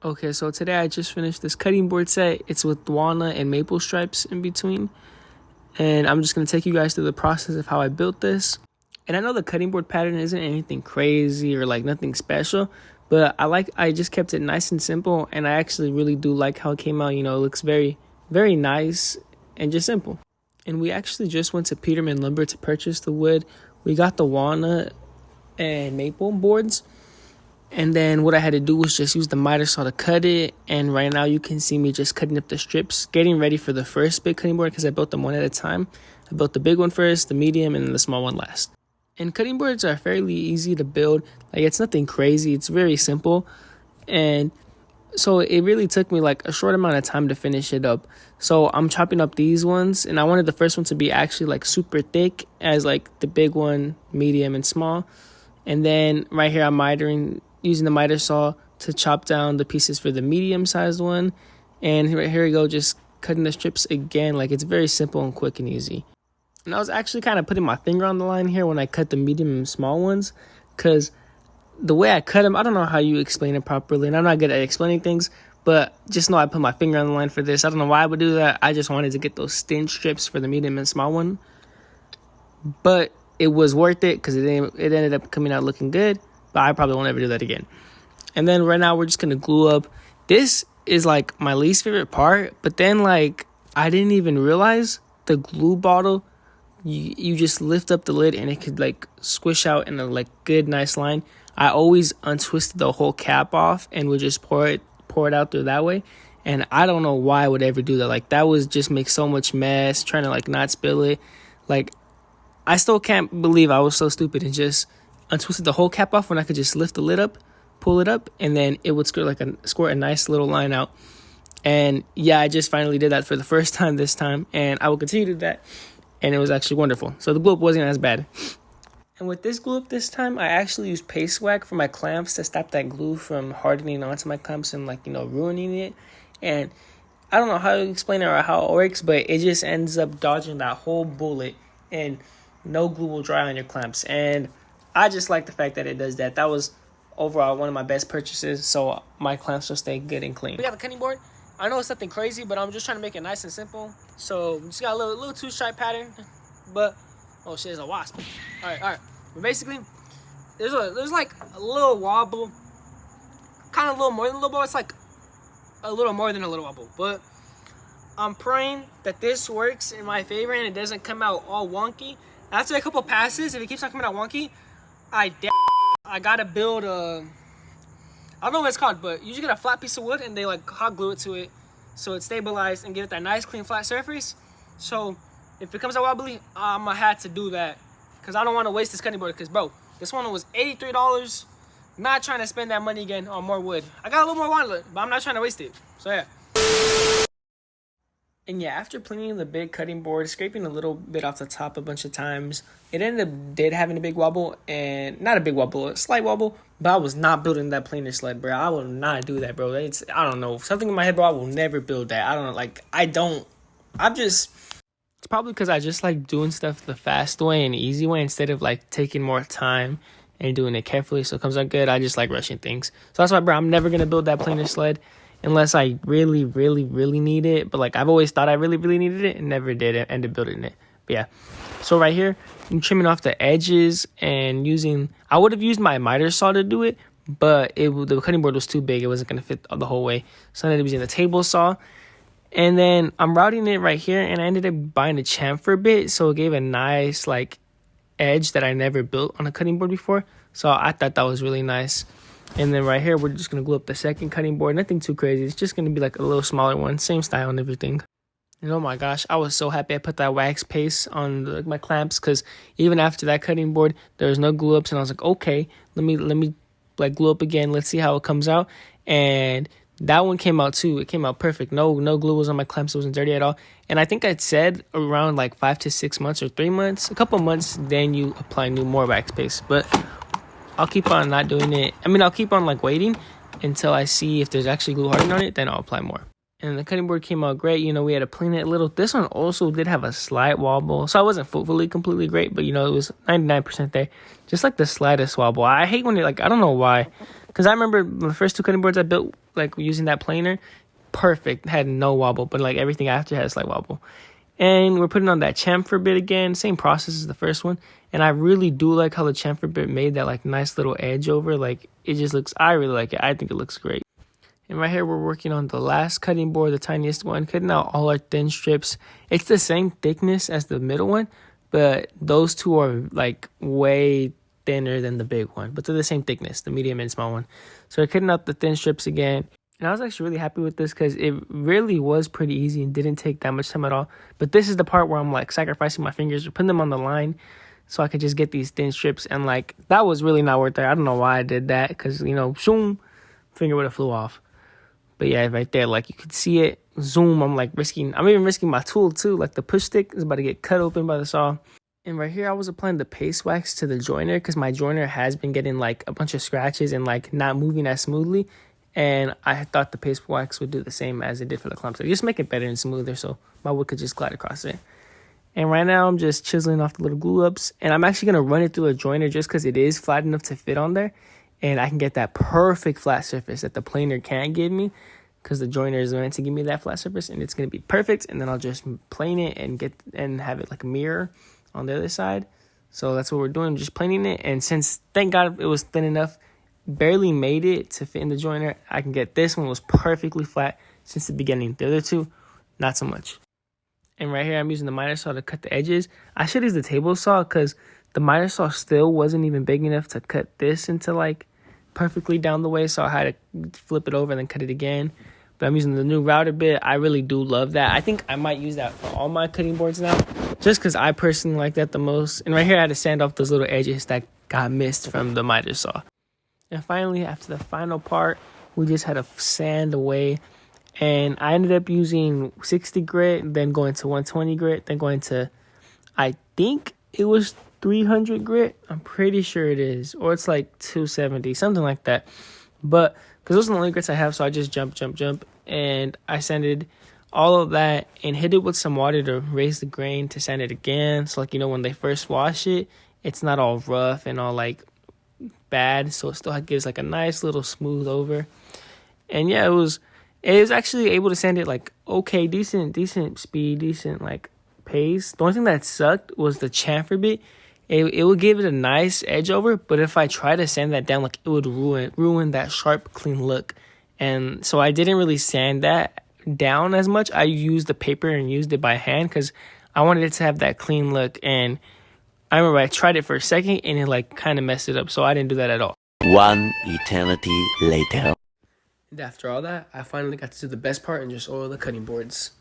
Okay, so today I just finished this cutting board set. It's with walnut and maple stripes in between. And I'm just going to take you guys through the process of how I built this. And I know the cutting board pattern isn't anything crazy or like nothing special, but I just kept it nice and simple, and I actually really do like how it came out. You know, it looks very, very nice and just simple. And we actually just went to Peterman Lumber to purchase the wood. We got the walnut and maple boards. And then what I had to do was just use the miter saw to cut it. And right now you can see me just cutting up the strips, getting ready for the first big cutting board because I built them one at a time. I built the big one first, the medium, and then the small one last. And cutting boards are fairly easy to build. Like, it's nothing crazy. It's very simple. And so it really took me like a short amount of time to finish it up. So I'm chopping up these ones, and I wanted the first one to be actually like super thick as like the big one, medium, and small. And then right here I'm using the miter saw to chop down the pieces for the medium-sized one. And here we go, just cutting the strips again. Like, it's very simple and quick and easy. And I was actually kind of putting my finger on the line here when I cut the medium and small ones, because the way I cut them, I don't know how you explain it properly, and I'm not good at explaining things, but just know I put my finger on the line for this. I don't know why I would do that. I just wanted to get those thin strips for the medium and small one. But it was worth it because it ended up coming out looking good. But I probably won't ever do that again. And then right now we're just going to glue up. This is like my least favorite part. But then like I didn't even realize the glue bottle, you just lift up the lid and it could like squish out in a like good nice line. I always untwisted the whole cap off and would just pour it out through that way. And I don't know why I would ever do that. Like, that was just make so much mess trying to like not spill it. Like, I still can't believe I was so stupid and just untwisted the whole cap off when I could just lift the lid up, pull it up, and then it would squirt a nice little line out. And yeah, I just finally did that for the first time this time, and I will continue to do that, and it was actually wonderful. So the glue up wasn't as bad. And with this glue up this time, I actually used paste wax for my clamps to stop that glue from hardening onto my clamps and like, you know, ruining it. And I don't know how to explain it or how it works, but it just ends up dodging that whole bullet, and no glue will dry on your clamps. And I just like the fact that it does that. That was overall one of my best purchases, so my clamps will stay good and clean. We got the cutting board. I know it's nothing crazy, but I'm just trying to make it nice and simple. So we just got a little two-stripe pattern, but oh shit, there's a wasp. All right. But basically, there's like a little wobble, kind of a little more than a little wobble. It's like a little more than a little wobble, but I'm praying that this works in my favor and it doesn't come out all wonky. After a couple passes, if it keeps on coming out wonky, I gotta build a, I don't know what it's called, but you just get a flat piece of wood and they like hot glue it to it so it's stabilized and give it that nice clean flat surface. So if it comes out wobbly, I'm gonna have to do that because I don't want to waste this cutting board. Because bro, this one was $83. Not trying to spend that money again on more wood. I got a little more walnut, but I'm not trying to waste it. So yeah. And yeah, after planing the big cutting board, scraping a little bit off the top a bunch of times, it ended up having a big wobble, and not a big wobble, a slight wobble, but I was not building that planer sled, bro. I will not do that, bro. I don't know, something in my head, bro, I will never build that. It's probably because I just like doing stuff the fast way and easy way instead of like taking more time and doing it carefully so it comes out good. I just like rushing things. So that's why, bro, I'm never going to build that planer sled unless I really, really, really need it. But like, I've always thought I really, really needed it and never did it, ended up building it. But yeah, so right here, I'm trimming off the edges and I would have used my miter saw to do it, but the cutting board was too big. It wasn't going to fit the whole way. So I ended up using the table saw. And then I'm routing it right here, and I ended up buying a chamfer bit, so it gave a nice like edge that I never built on a cutting board before. So I thought that was really nice. And then right here, we're just going to glue up the second cutting board. Nothing too crazy. It's just going to be like a little smaller one. Same style and everything. And oh my gosh, I was so happy I put that wax paste on my clamps, because even after that cutting board, there was no glue ups. And I was like, okay, let me like glue up again. Let's see how it comes out. And that one came out too. It came out perfect. No glue was on my clamps. It wasn't dirty at all. And I think I'd said around like 5 to 6 months or 3 months, a couple months, then you apply more wax paste. But I'll keep on not doing it. I mean, I'll keep on like waiting until I see if there's actually glue hardening on it, then I'll apply more. And the cutting board came out great. You know, we had to plane it a little. This one also did have a slight wobble. So I wasn't fully completely great, but, you know, it was 99% there. Just like the slightest wobble. I hate when it, like, I don't know why. Because I remember the first 2 cutting boards I built, like, using that planer, perfect. Had no wobble. But, like, everything after had a slight wobble. And we're putting on that chamfer bit again. Same process as the first one. And I really do like how the chamfer bit made that, like, nice little edge over. Like, it just looks, I really like it. I think it looks great. And right here, we're working on the last cutting board, the tiniest one, cutting out all our thin strips. It's the same thickness as the middle one, but those 2 are like way thinner than the big one. But they're the same thickness, the medium and small one. So we're cutting out the thin strips again. And I was actually really happy with this because it really was pretty easy and didn't take that much time at all. But this is the part where I'm like sacrificing my fingers, putting them on the line so I could just get these thin strips. And like, that was really not worth it. I don't know why I did that because, you know, zoom, finger would have flew off. But yeah, right there, like you could see it, zoom, I'm even risking my tool too, like the push stick is about to get cut open by the saw. And right here, I was applying the paste wax to the joiner because my joiner has been getting like a bunch of scratches and like not moving as smoothly. And I thought the paste wax would do the same as it did for the clumps. Just make it better and smoother so my wood could just glide across it. And right now, I'm just chiseling off the little glue ups. And I'm actually going to run it through a joiner just because it is flat enough to fit on there. And I can get that perfect flat surface that the planer can't give me because the joiner is meant to give me that flat surface and it's going to be perfect. And then I'll just plane it and have it like a mirror on the other side. So that's what we're doing, just planing it. And since, thank God, it was thin enough, barely made it to fit in the joiner, I can get this one was perfectly flat since the beginning. The other 2, not so much. And right here, I'm using the miter saw to cut the edges. I should use the table saw because the miter saw still wasn't even big enough to cut this into like perfectly down the way. So I had to flip it over and then cut it again. But I'm using the new router bit. I really do love that. I think I might use that for all my cutting boards now, just because I personally like that the most. And right here, I had to sand off those little edges that got missed from the miter saw. And finally, after the final part, we just had to sand away. And I ended up using 60 grit, then going to 120 grit, then going to, I think it was 300 grit. I'm pretty sure it is. Or it's like 270, something like that. But, because those are the only grits I have, so I just jump. And I sanded all of that and hit it with some water to raise the grain to sand it again. So, like, you know, when they first wash it, it's not all rough and all, like, bad. So it still gives, like, a nice little smooth over. And, yeah, it was actually able to sand it, like, okay, decent speed, decent, like, pace. The only thing that sucked was the chamfer bit. It would give it a nice edge over, but if I try to sand that down, like, it would ruin that sharp, clean look. And so I didn't really sand that down as much. I used the paper and used it by hand because I wanted it to have that clean look. And I remember I tried it for a second and it, like, kind of messed it up, so I didn't do that at all. One eternity later. And after all that, I finally got to do the best part and just oil the cutting boards.